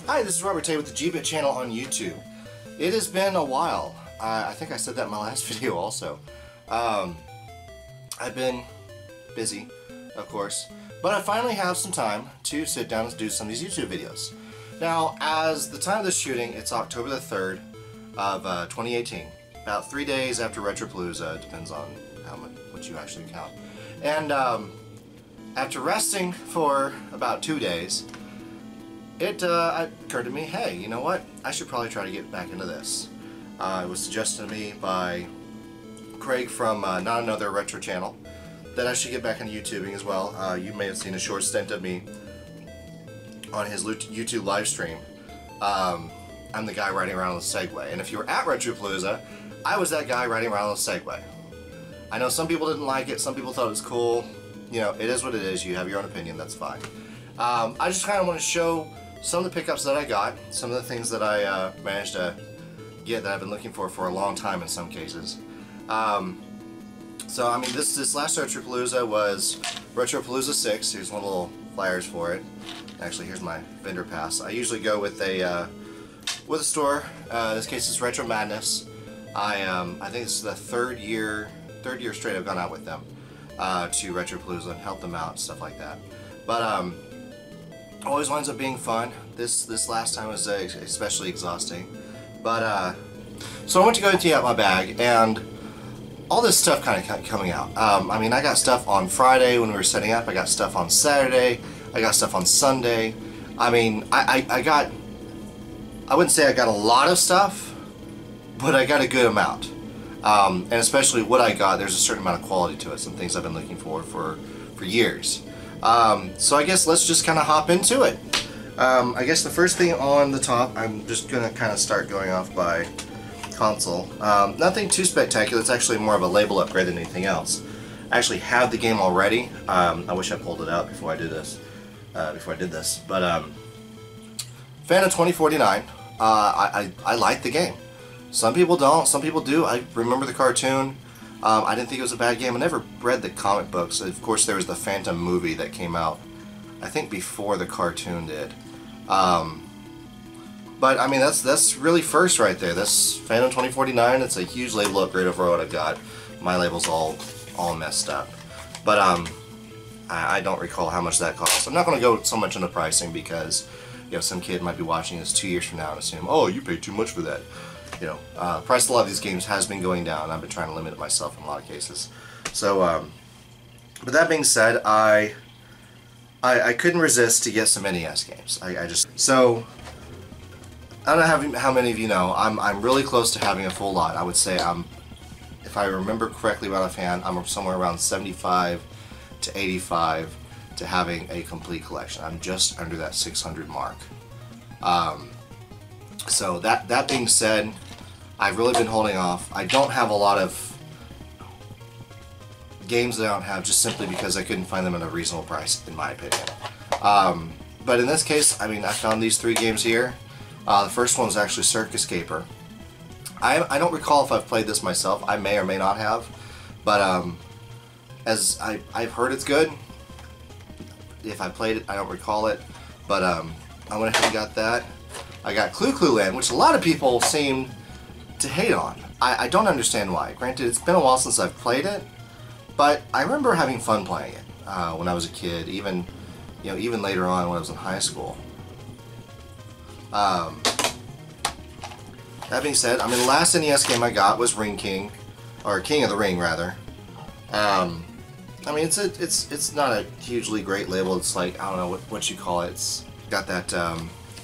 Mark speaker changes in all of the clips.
Speaker 1: Hi, this is Robert Tay with the G-Bit channel on YouTube. It has been a while. I think I said that in my last video also. I've been busy, of course, but I finally have some time to sit down and do some of these YouTube videos. Now, as the time of this shooting, it's October the 3rd of 2018. About 3 days after Retropalooza, depends on how much what you actually count. And after resting for about 2 days, it occurred to me, hey, you know what? I should probably try to get back into this. It was suggested to me by Craig from Not Another Retro channel that I should get back into YouTubing as well. You may have seen a short stint of me on his YouTube live stream. I'm the guy riding around on the Segway, and if you were at Retropalooza, I was that guy riding around on the Segway. I know some people didn't like it, some people thought it was cool. You know, it is what it is. You have your own opinion, that's fine. I just kind of want to show some of the pickups that I got, some of the things that I managed to get that I've been looking for a long time in some cases. So I mean, this last Retropalooza was Retropalooza 6. Here's one little flyers for it. Actually, here's my vendor pass. I usually go with a store. In this case, it's Retro Madness. I think this is the third year straight I've gone out with them to Retropalooza and helped them out and stuff like that. But always winds up being fun. This last time was especially exhausting. But so I went to go empty out my bag, and all this stuff kind of coming out. I mean, I got stuff on Friday when we were setting up. I got stuff on Saturday. I got stuff on Sunday. I mean, I wouldn't say I got a lot of stuff, but I got a good amount. And especially what I got, there's a certain amount of quality to it. Some things I've been looking for years. So I guess let's just kind of hop into it. I guess the first thing on the top, I'm just going to kind of start going off by console. Nothing too spectacular. It's actually more of a label upgrade than anything else. I actually have the game already. I wish I pulled it out before I did this. But fan of 2049. I like the game. Some people don't. Some people do. I remember the cartoon. I didn't think it was a bad game. I never read the comic books. Of course, there was the Phantom movie that came out, I think, before the cartoon did. But I mean, that's really first right there. That's Phantom 2049. It's a huge label upgrade over what I've got. My label's all messed up. But I don't recall how much that cost. I'm not going to go so much into pricing because, you know, some kid might be watching this 2 years from now and assume, oh, you paid too much for that. You know, the price of a lot of these games has been going down. I've been trying to limit it myself in a lot of cases. So, but that being said, I couldn't resist to get some NES games. So I don't know how many of you know, I'm really close to having a full lot. I would say if I remember correctly about offhand, I'm somewhere around 75 to 85 to having a complete collection. I'm just under that 600 mark. So that being said, I've really been holding off. I don't have a lot of games that I don't have just simply because I couldn't find them at a reasonable price, in my opinion. But in this case, I mean, I found these 3 games here. The first one was actually Circus Caper. I don't recall if I've played this myself. I may or may not have, but as I've heard it's good. If I played it, I don't recall it, but I went ahead and got that. I got Clue Clue Land, which a lot of people seem to hate on. I don't understand why. Granted, it's been a while since I've played it, but I remember having fun playing it when I was a kid, even later on when I was in high school. That being said, I mean, the last NES game I got was Ring King, or King of the Ring rather. I mean, it's not a hugely great label. It's like, I don't know what you call it. It's got that. I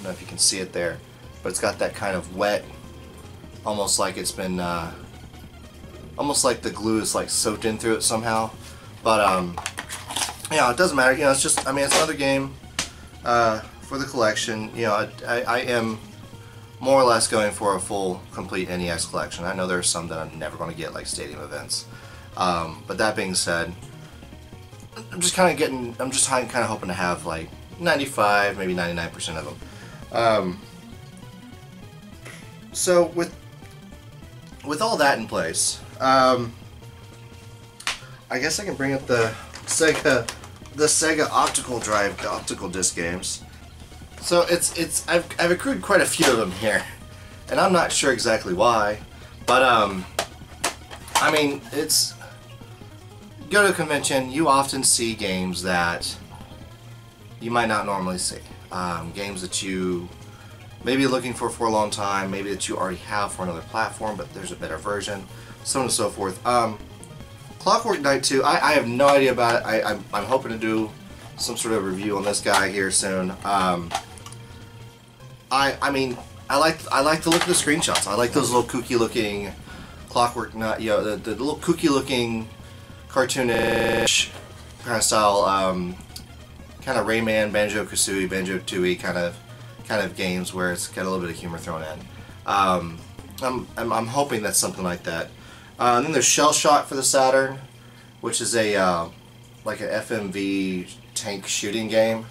Speaker 1: don't know if you can see it there, but it's got that kind of wet, almost like it's been, almost like the glue is like soaked in through it somehow. But yeah, it doesn't matter. You know, it's just, I mean, it's another game for the collection. You know, I am more or less going for a full, complete NES collection. I know there are some that I'm never going to get, like Stadium Events. But that being said, I'm just kind of hoping to have like 95, maybe 99% of them. So with all that in place, I guess I can bring up the Sega optical disc games. So I've accrued quite a few of them here, and I'm not sure exactly why, but I mean, go to a convention, you often see games that you might not normally see. Games that you may be looking for a long time, maybe that you already have for another platform, but there's a better version, so on and so forth. Clockwork Knight 2, I have no idea about it. I'm hoping to do some sort of review on this guy here soon. I mean, I like to look at the screenshots. I like those little kooky looking Clockwork Knight, you know, the little kooky looking cartoonish kind of style, kind of Rayman, Banjo-Kazooie, Banjo-Tooie kind of games where it's got a little bit of humor thrown in. I'm hoping that's something like that. And then there's Shell Shock for the Saturn, which is a like an FMV tank shooting game.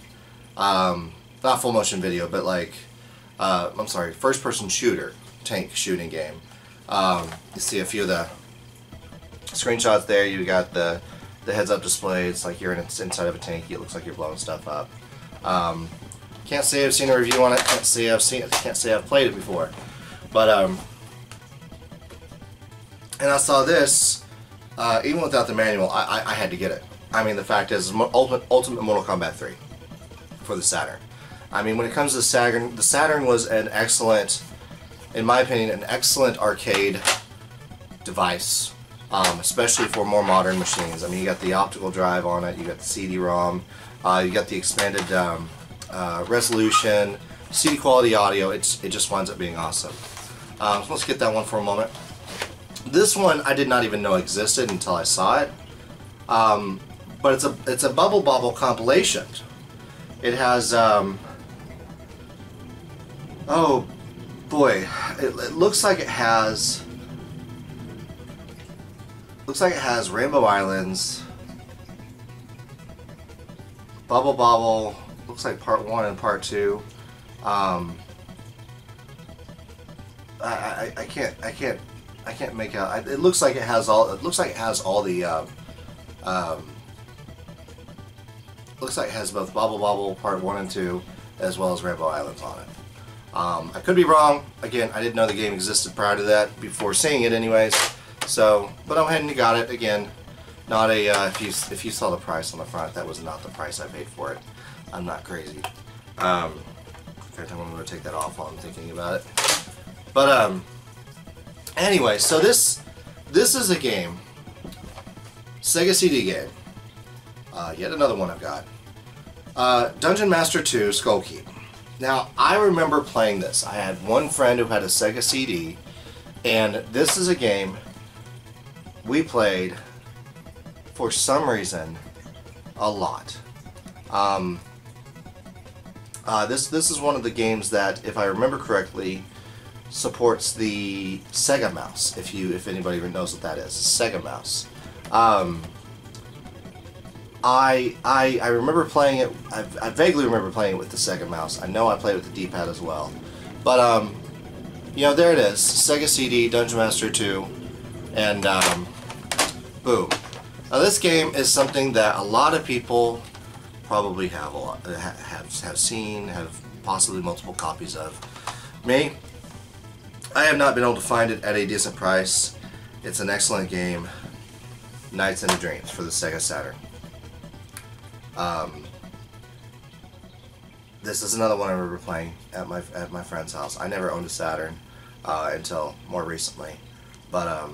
Speaker 1: Not full motion video, but like I'm sorry, first person shooter tank shooting game. You see a few of the screenshots there. You got the heads-up display. It's like you're inside of a tank. It looks like you're blowing stuff up. Can't say I've seen a review on it. Can't say I've played it before. But and I saw this. Even without the manual, I had to get it. I mean, the fact is, Ultimate Mortal Kombat 3 for the Saturn. I mean, when it comes to the Saturn was an excellent, in my opinion, an excellent arcade device, especially for more modern machines. I mean, you got the optical drive on it, you got the CD-ROM, you got the expanded resolution, CD quality audio. It just winds up being awesome. So let's get that one for a moment. This one I did not even know existed until I saw it, but it's a Bubble Bobble compilation. It has oh boy, it looks like it has Rainbow Islands, Bubble Bobble, looks like part 1 and part 2. I can't make out. It looks like it has all. It looks like it has all the. Looks like it has both Bubble Bobble Part 1 and 2, as well as Rainbow Islands on it. I could be wrong. Again, I didn't know the game existed prior to that, before seeing it, anyways. So, but I went ahead and got it. Again, not a. If you saw the price on the front, that was not the price I paid for it. I'm not crazy. In fact, I'm going to take that off while I'm thinking about it. But anyway, so this is a game, Sega CD game. Yet another one I've got. Dungeon Master 2 Skull Keep. Now, I remember playing this. I had one friend who had a Sega CD, and this is a game we played, for some reason, a lot. This is one of the games that, if I remember correctly, supports the Sega mouse. If anybody even knows what that is, Sega mouse. I remember playing it. I vaguely remember playing it with the Sega mouse. I know I played with the D-pad as well. But you know, there it is, Sega CD, Dungeon Master 2, and boom. Now this game is something that a lot of people probably have seen, have possibly multiple copies of. Me, I have not been able to find it at a decent price. It's an excellent game. Nights into Dreams for the Sega Saturn. This is another one I remember playing at my friend's house. I never owned a Saturn until more recently, but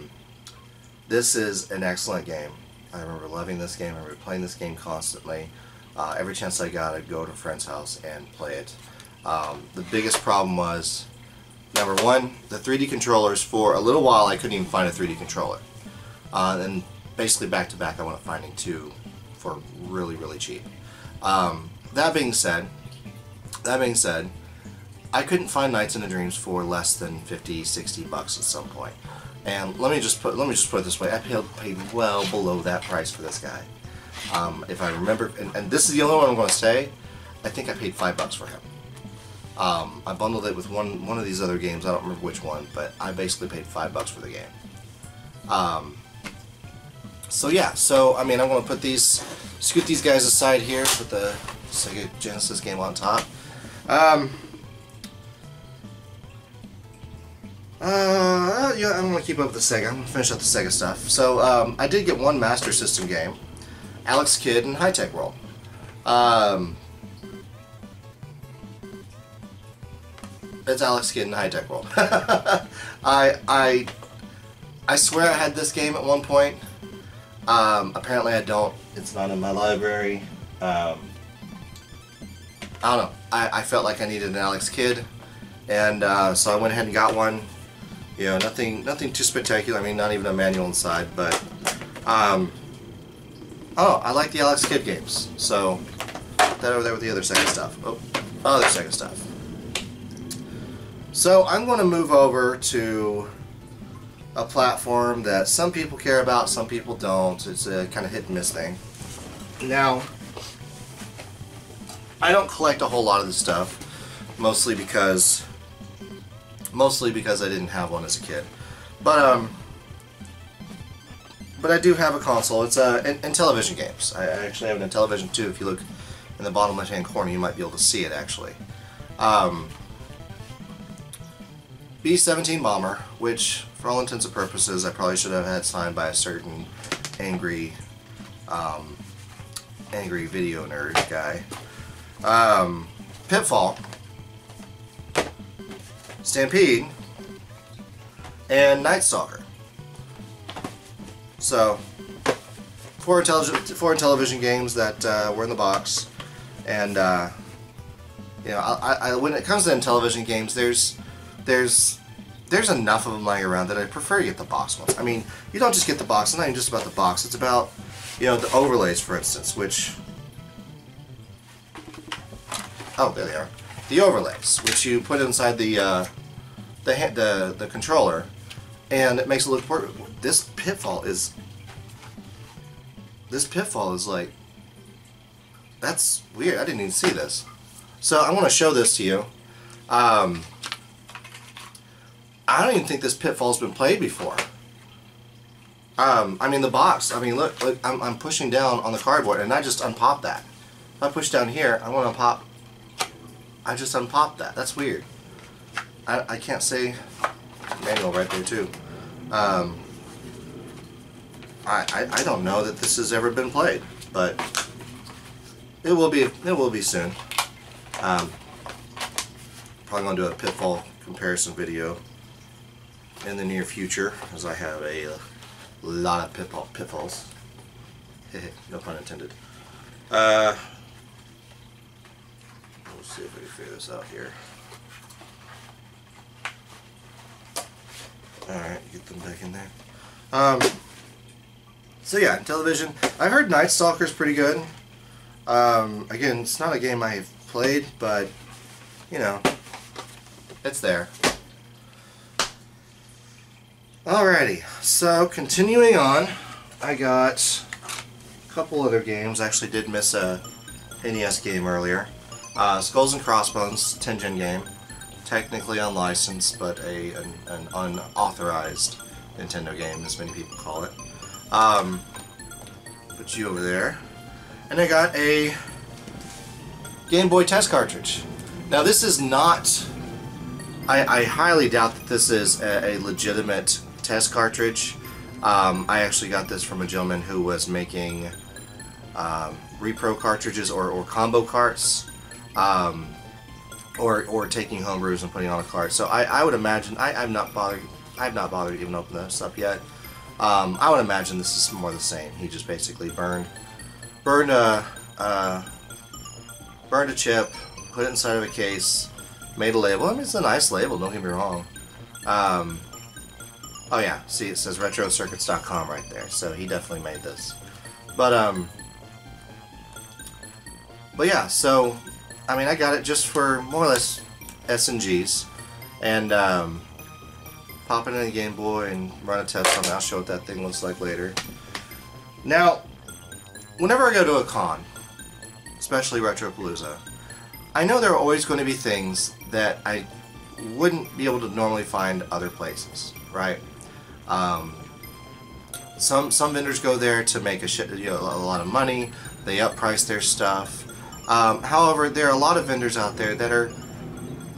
Speaker 1: this is an excellent game. I remember loving this game. I remember playing this game constantly. Every chance I got, I'd go to a friend's house and play it. The biggest problem was, number one, the 3D controllers. For a little while, I couldn't even find a 3D controller. And basically, back to back, I wound up finding two for really, really cheap. That being said, I couldn't find Nights into Dreams for less than 50, 60 bucks at some point. And let me just put it this way: I paid well below that price for this guy. If I remember, and this is the only one I'm going to say, I think I paid $5 for him. I bundled it with one of these other games. I don't remember which one, but I basically paid $5 for the game. So yeah, so I mean, I'm going to scoot these guys aside here, put the Sega Genesis game on top. Yeah, I'm gonna keep up with the Sega. I'm gonna finish up the Sega stuff. So, I did get one Master System game, Alex Kidd in High Tech World. It's Alex Kidd in High Tech World. I swear I had this game at one point. Apparently I don't. It's not in my library. I don't know. I felt like I needed an Alex Kidd, and so I went ahead and got one. You know, nothing too spectacular. I mean, not even a manual inside, but oh, I like the Alex Kidd games. So that over there with the other Sega stuff. Oh, other Sega stuff. So I'm going to move over to a platform that some people care about, some people don't. It's a kind of hit and miss thing. Now, I don't collect a whole lot of this stuff, mostly because I didn't have one as a kid. But I do have a console. It's in television games. I actually have it in television too. If you look in the bottom left-hand corner, you might be able to see it actually. B-17 Bomber, which for all intents and purposes I probably should have had signed by a certain angry video nerd guy. Pitfall, Stampede, and Night Stalker. So, four television games that were in the box, and you know, when it comes to television games, there's enough of them lying around that I prefer to get the box ones. I mean, you don't just get the box. It's not even just about the box. It's about, you know, the overlays, for instance, which, oh, there they are. The overlays, which you put inside the controller, and it makes it look more. This Pitfall is like, that's weird. I didn't even see this. So I want to show this to you. I don't even think this Pitfall's been played before. I mean the box. I mean look, I'm pushing down on the cardboard and I just unpopped that. If I push down here, I want to pop. I just unpopped that. That's weird. I can't say manual right there too. I don't know that this has ever been played, but it will be soon. Probably gonna do a Pitfall comparison video in the near future, as I have a lot of pitfalls. No pun intended. Let's see if we can figure this out here. Alright, get them back in there. So yeah, television. I heard Night Stalker's pretty good. Again, it's not a game I've played, but you know, it's there. Alrighty, so continuing on, I got a couple other games. I actually did miss a NES game earlier. Skulls and Crossbones, 10-gen game. Technically unlicensed, but an unauthorized Nintendo game, as many people call it. Put you over there. And I got a Game Boy test cartridge. Now this is not... I highly doubt that this is a legitimate test cartridge. I actually got this from a gentleman who was making repro cartridges or combo carts, or taking homebrews and putting on a cart. So I would imagine I've not bothered to even open this up yet. I would imagine this is more the same. He just basically burned a chip, put it inside of a case, made a label. I mean, it's a nice label, don't get me wrong. Oh yeah, see, it says retrocircuits.com right there, so he definitely made this. But yeah, so, I mean, I got it just for more or less S&Gs, and pop it in a Game Boy and run a test on it. I'll show what that thing looks like later. Now, whenever I go to a con, especially Retropalooza, I know there are always going to be things that I wouldn't be able to normally find other places, right? Some vendors go there to make a lot of money. They upprice their stuff. However, there are a lot of vendors out there that are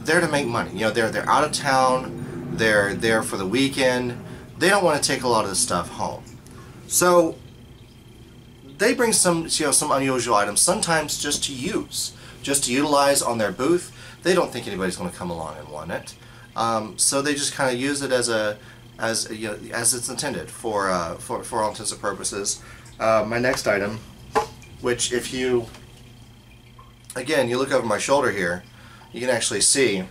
Speaker 1: there to make money. You know, they're out of town, they're there for the weekend, they don't want to take a lot of the stuff home. So they bring some, you know, some unusual items, sometimes just to use, just to utilize on their booth. They don't think anybody's going to come along and want it, so they just kind of use it as you know, as it's intended for all intents and purposes. My next item, which if you again you look over my shoulder here, you can actually see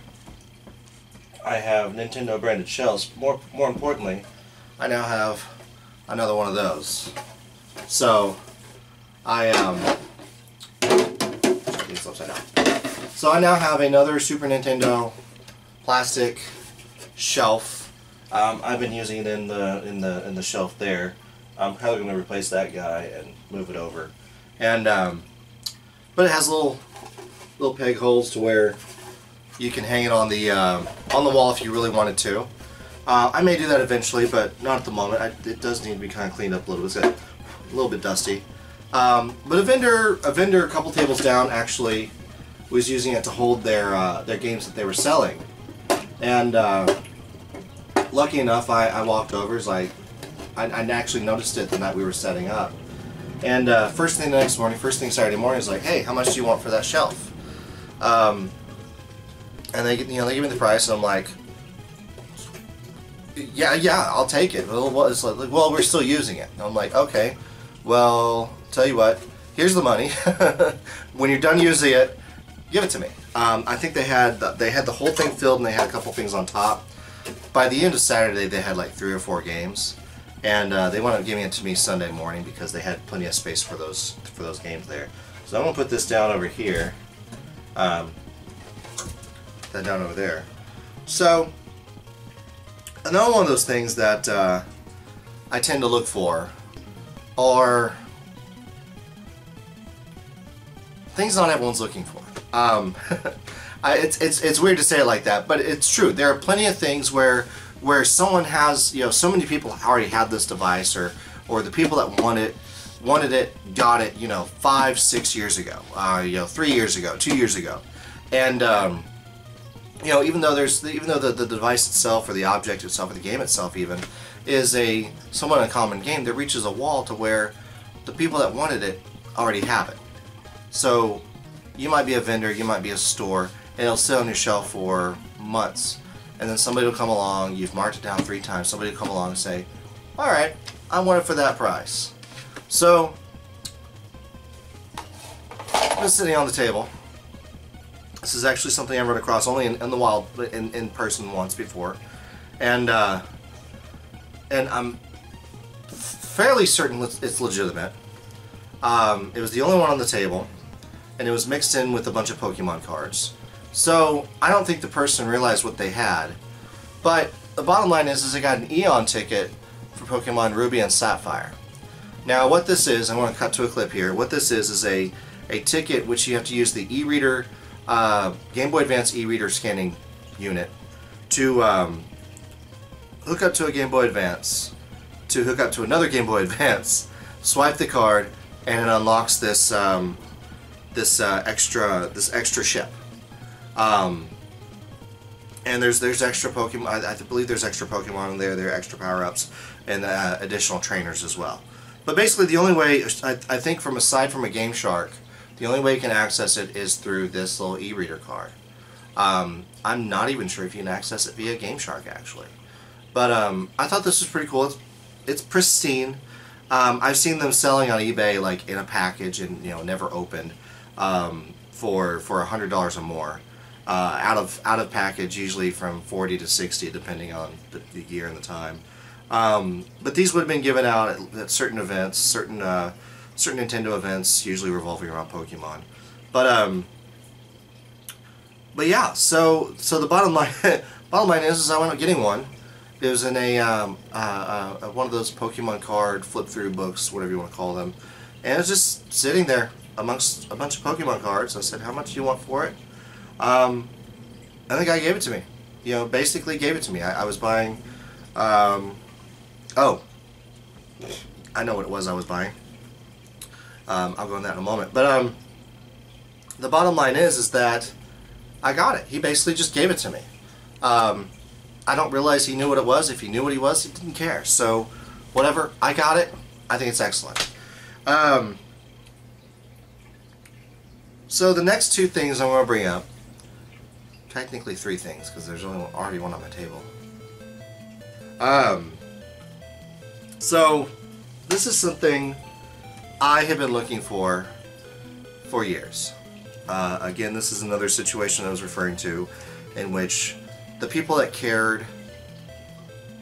Speaker 1: I have Nintendo branded shelves. More importantly, I now have another one of those. So I it's upside down. So I now have another Super Nintendo plastic shelf. I've been using it in the shelf there. I'm probably going to replace that guy and move it over. And but it has little peg holes to where you can hang it on the wall if you really wanted to. I may do that eventually, but not at the moment. It does need to be kind of cleaned up a little bit. It's a little bit dusty. But a vendor a couple tables down actually was using it to hold their games that they were selling. And lucky enough, I walked over. It's like I actually noticed it the night we were setting up. And first thing the next morning, first thing Saturday morning, is like, hey, how much do you want for that shelf? And they give me the price, and I'm like, yeah, I'll take it. Well, it's like, well, we're still using it. And I'm like, okay, well, tell you what, here's the money. When you're done using it, give it to me. I think they had the whole thing filled, and they had a couple things on top. By the end of Saturday, they had like 3 or 4 games, and they wound up giving it to me Sunday morning because they had plenty of space for those games there. So I'm gonna put this down over here. That down over there. So another one of those things that I tend to look for are things not everyone's looking for. It's weird to say it like that, but it's true. There are plenty of things where someone has, you know, so many people already had this device, or the people that wanted it, got it, you know, 5, 6 years ago, you know, 3 years ago, 2 years ago, and you know, even though the device itself, or the object itself, or the game itself even, is a somewhat uncommon game, that reaches a wall to where the people that wanted it already have it. So you might be a vendor, you might be a store, and it'll sit on your shelf for months, and then somebody will come along, you've marked it down 3 times, somebody will come along and say, alright, I want it for that price. So it's sitting on the table. This is actually something I run across only in the wild, in person once before, and I'm fairly certain it's legitimate. It was the only one on the table, and it was mixed in with a bunch of Pokemon cards. So I don't think the person realized what they had, but the bottom line is I got an Eon ticket for Pokemon Ruby and Sapphire. Now what this is, I'm going to cut to a clip here. What this is a ticket which you have to use the e-reader, Game Boy Advance e-reader scanning unit to hook up to a Game Boy Advance, to hook up to another Game Boy Advance, swipe the card, and it unlocks this extra ship. And there's extra Pokemon. I believe there's extra Pokemon in there. There are extra power-ups and additional trainers as well. But basically, the only way I think, aside from a Game Shark, the only way you can access it is through this little e-reader card. I'm not even sure if you can access it via Game Shark actually. But I thought this was pretty cool. It's pristine. I've seen them selling on eBay like in a package and, you know, never opened, for $100 or more. Out of package, usually from 40 to 60 depending on the year and the time. But these would have been given out at certain events, certain Nintendo events, usually revolving around Pokemon. But yeah, so the bottom line is I wound up getting one. It was in a one of those Pokemon card flip through books, whatever you want to call them, and it was just sitting there amongst a bunch of Pokemon cards. I said, "How much do you want for it?" And the guy gave it to me. You know, basically gave it to me. I was buying. Oh, I know what it was I was buying. I'll go on that in a moment. But the bottom line is that I got it. He basically just gave it to me. I don't realize he knew what it was. If he knew what he was, he didn't care. So, whatever. I got it. I think it's excellent. So the next two things I'm going to bring up, technically three things, because there's already one on my table. So this is something I have been looking for years. Again, this is another situation I was referring to in which the people that cared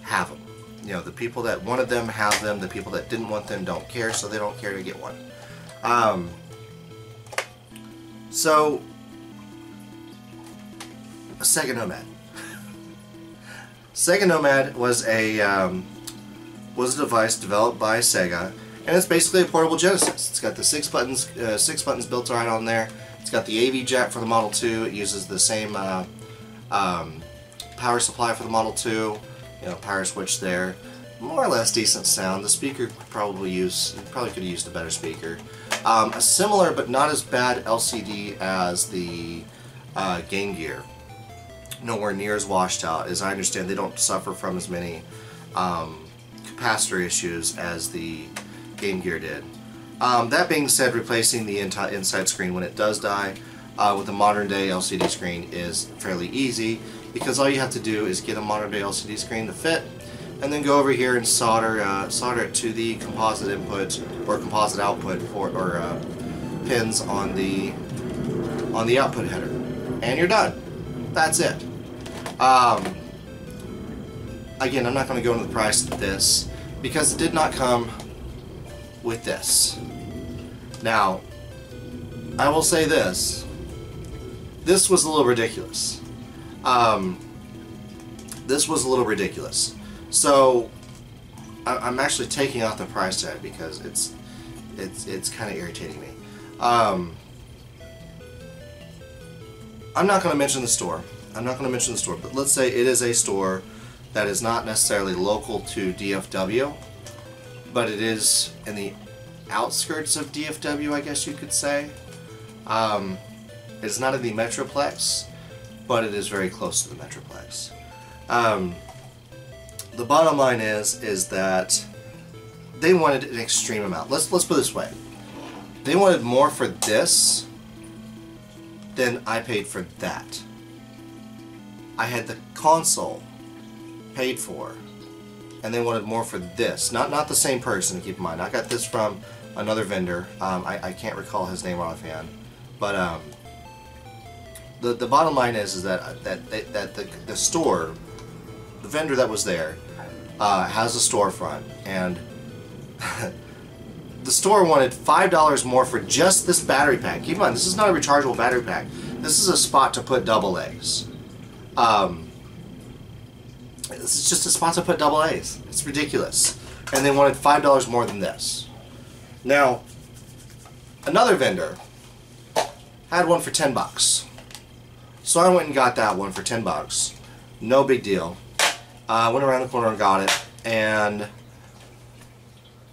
Speaker 1: have them. You know, the people that wanted them have them, the people that didn't want them don't care, so they don't care to get one. So, a Sega Nomad. Sega Nomad was a device developed by Sega, and it's basically a portable Genesis. It's got the six buttons built right on there. It's got the AV jack for the Model 2. It uses the same power supply for the Model 2. You know, power switch there. More or less decent sound. The speaker probably could have used a better speaker. A similar but not as bad LCD as the Game Gear. Nowhere near as washed out. As I understand, they don't suffer from as many capacitor issues as the Game Gear did. That being said, replacing the inside screen when it does die with a modern day LCD screen is fairly easy, because all you have to do is get a modern day LCD screen to fit, and then go over here and solder it to the composite input or composite output pins on the output header, and you're done. That's it. Again, I'm not going to go into the price of this because it did not come with this. Now, I will say this. This was a little ridiculous. This was a little ridiculous. So, I'm actually taking off the price tag because it's kind of irritating me. I'm not going to mention the store. But let's say it is a store that is not necessarily local to DFW, but it is in the outskirts of DFW, I guess you could say. It's not in the Metroplex, but it is very close to the Metroplex. The bottom line is that they wanted an extreme amount. Let's put it this way. They wanted more for this than I paid for that. I had the console paid for, and they wanted more for this. Not the same person, keep in mind. I got this from another vendor. I can't recall his name offhand, but the bottom line is that the store, the vendor that was there, has a storefront, and the store wanted $5 more for just this battery pack. Keep in mind, this is not a rechargeable battery pack. This is a spot to put double A's. This is just a spot to put double A's. It's ridiculous. And they wanted $5 more than this. Now, another vendor had one for 10 bucks. So I went and got that one for 10 bucks. No big deal. I went around the corner and got it, and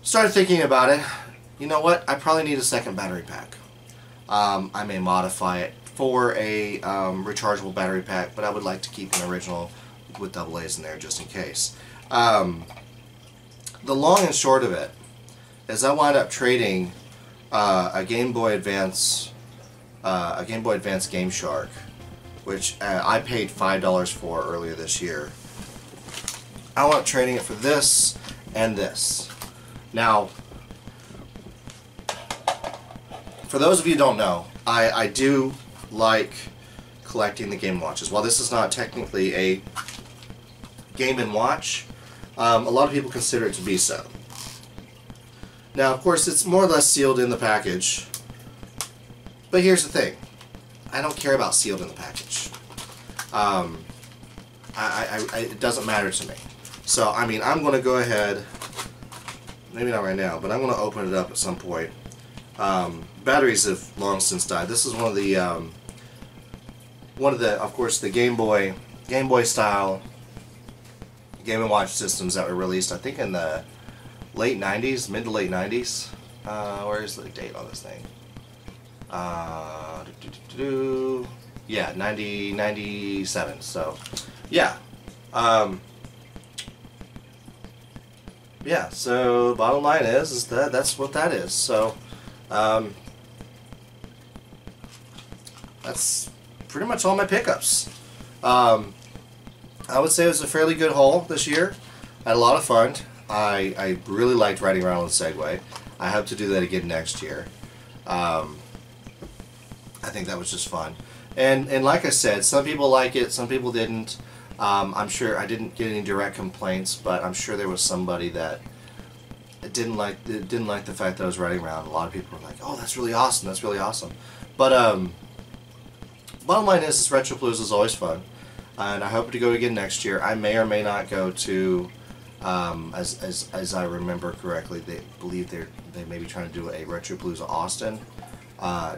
Speaker 1: started thinking about it. You know what? I probably need a second battery pack. I may modify it for a rechargeable battery pack, but I would like to keep an original with double A's in there just in case. The long and short of it is I wound up trading a Game Boy Advance Game Shark, which I paid $5 for earlier this year. I wound up trading it for this and this. Now, for those of you who don't know, I do like collecting the Game & Watches. While this is not technically a Game & Watch, a lot of people consider it to be so. Now, of course, it's more or less sealed in the package, but here's the thing. I don't care about sealed in the package. It doesn't matter to me. So, I mean, I'm going to go ahead, maybe not right now, but I'm going to open it up at some point. Batteries have long since died. This is one of the, of course, the Game Boy style Game & Watch systems that were released, I think, in the late 90s, mid to late 90s. Where is the date on this thing? Yeah, 97. So, yeah. Yeah, so bottom line is that that's what that is. So, that's pretty much all my pickups. I would say it was a fairly good haul this year. I had a lot of fun. I really liked riding around with Segway. I hope to do that again next year. I think that was just fun. And like I said, some people like it, some people didn't. I'm sure I didn't get any direct complaints, but I'm sure there was somebody that didn't like the fact that I was riding around. A lot of people were like, "Oh, that's really awesome! That's really awesome." But bottom line is, this Retropalooza is always fun, and I hope to go again next year. I may or may not go to, as I remember correctly, they believe they may be trying to do a Retropalooza Austin.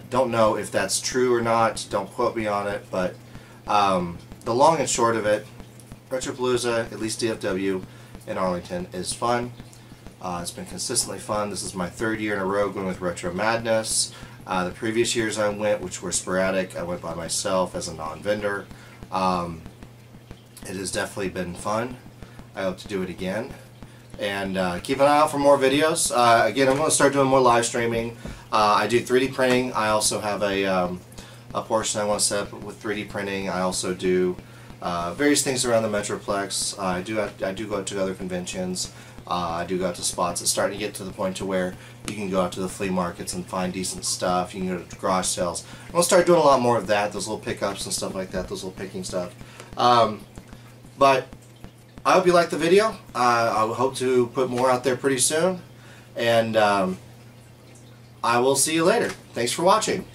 Speaker 1: Don't know if that's true or not. Don't quote me on it, but the long and short of it, Retropalooza, at least DFW in Arlington, is fun. It's been consistently fun. This is my 3rd year in a row going with Retro Madness. The previous years I went, which were sporadic, I went by myself as a non-vendor. It has definitely been fun. I hope to do it again. And keep an eye out for more videos. Again, I'm going to start doing more live streaming. I do 3D printing. I also have a portion I want to set up with 3D printing. I also do various things around the Metroplex. I do go out to other conventions. I do go out to spots. It's starting to get to the point to where you can go out to the flea markets and find decent stuff. You can go to garage sales. I'm going to start doing a lot more of that, those little pickups and stuff like that, those little picking stuff. But I hope you liked the video. I hope to put more out there pretty soon. And I will see you later. Thanks for watching.